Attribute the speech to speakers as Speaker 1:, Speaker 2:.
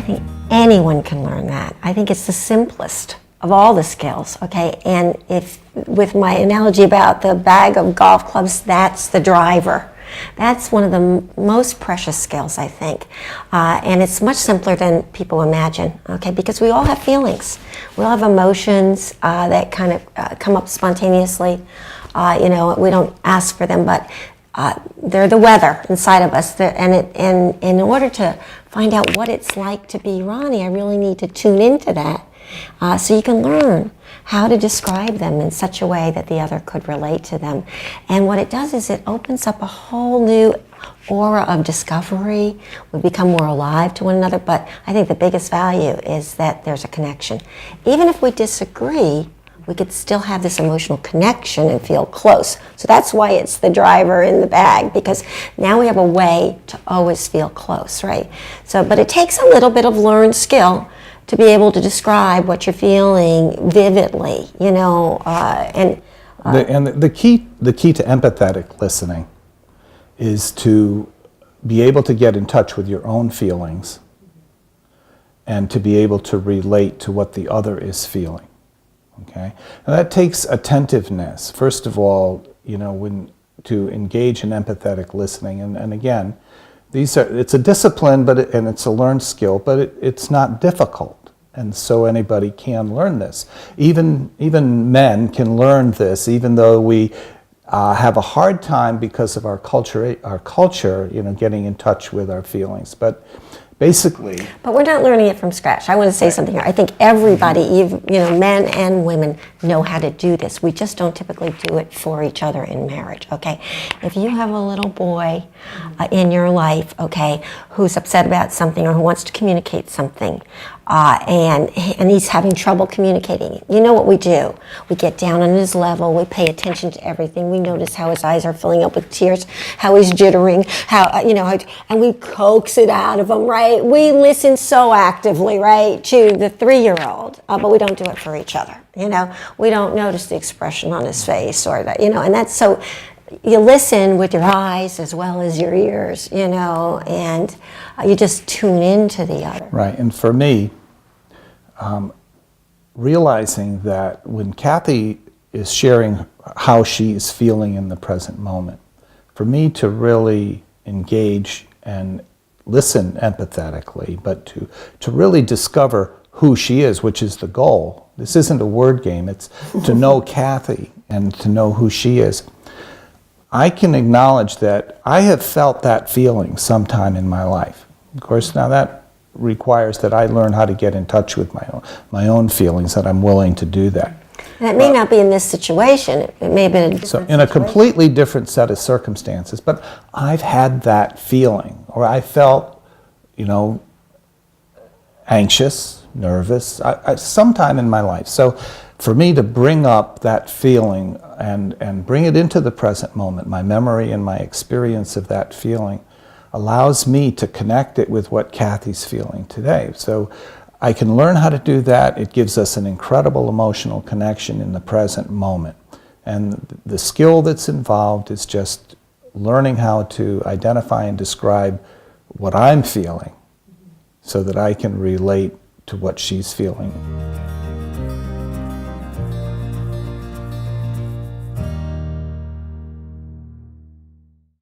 Speaker 1: think anyone can learn that. I think it's the simplest of all the skills, okay? And if, with my analogy about the bag of golf clubs, that's the driver. That's one of the most precious skills, I think. And it's much simpler than people imagine, okay? Because we all have feelings. We all have emotions that kind of come up spontaneously. You know, we don't ask for them, but they're the weather inside of us. And in order to find out what it's like to be Ronnie, I really need to tune into that. So you can learn how to describe them in such a way that the other could relate to them. And what it does is it opens up a whole new aura of discovery. We become more alive to one another, but I think the biggest value is that there's a connection. Even if we disagree, we could still have this emotional connection and feel close. So that's why it's the driver in the bag, because now we have a way to always feel close, right? So, but it takes a little bit of learned skill to be able to describe what you're feeling vividly, you know,
Speaker 2: the key to empathetic listening is to be able to get in touch with your own feelings and to be able to relate to what the other is feeling. Okay, now that takes attentiveness. First of all, you know, to engage in empathetic listening, and again, it's a discipline, and it's a learned skill, but it's not difficult, and so anybody can learn this. Even men can learn this, even though we have a hard time because of our culture, you know, getting in touch with our feelings, but. Basically.
Speaker 1: But we're not learning it from scratch. I want to say something here. I think everybody, you know, men and women, know how to do this. We just don't typically do it for each other in marriage, okay? If you have a little boy in your life, okay, who's upset about something or who wants to communicate something, and he's having trouble communicating, you know what we do? We get down on his level, we pay attention to everything, we notice how his eyes are filling up with tears, how he's jittering, how, you know, and we coax it out of him, right? We listen so actively, right, to the 3-year-old, but we don't do it for each other, you know? We don't notice the expression on his face or that, you know, and that's so, you listen with your eyes as well as your ears, you know, and you just tune into the other.
Speaker 2: Right, and for me, realizing that when Kathy is sharing how she is feeling in the present moment, for me to really engage and listen empathetically, but to really discover who she is, which is the goal. This isn't a word game, it's to know Kathy and to know who she is. I can acknowledge that I have felt that feeling sometime in my life. Of course, now that requires that I learn how to get in touch with my own feelings, that I'm willing to do that.
Speaker 1: And it may not be in this situation. It may have been a different
Speaker 2: situation. In a completely different set of circumstances, but I've had that feeling, or I felt, you know, anxious, nervous, sometime in my life. So for me to bring up that feeling and bring it into the present moment, my memory and my experience of that feeling allows me to connect it with what Kathy's feeling today. So I can learn how to do that. It gives us an incredible emotional connection in the present moment. And the skill that's involved is just learning how to identify and describe what I'm feeling so that I can relate to what she's feeling.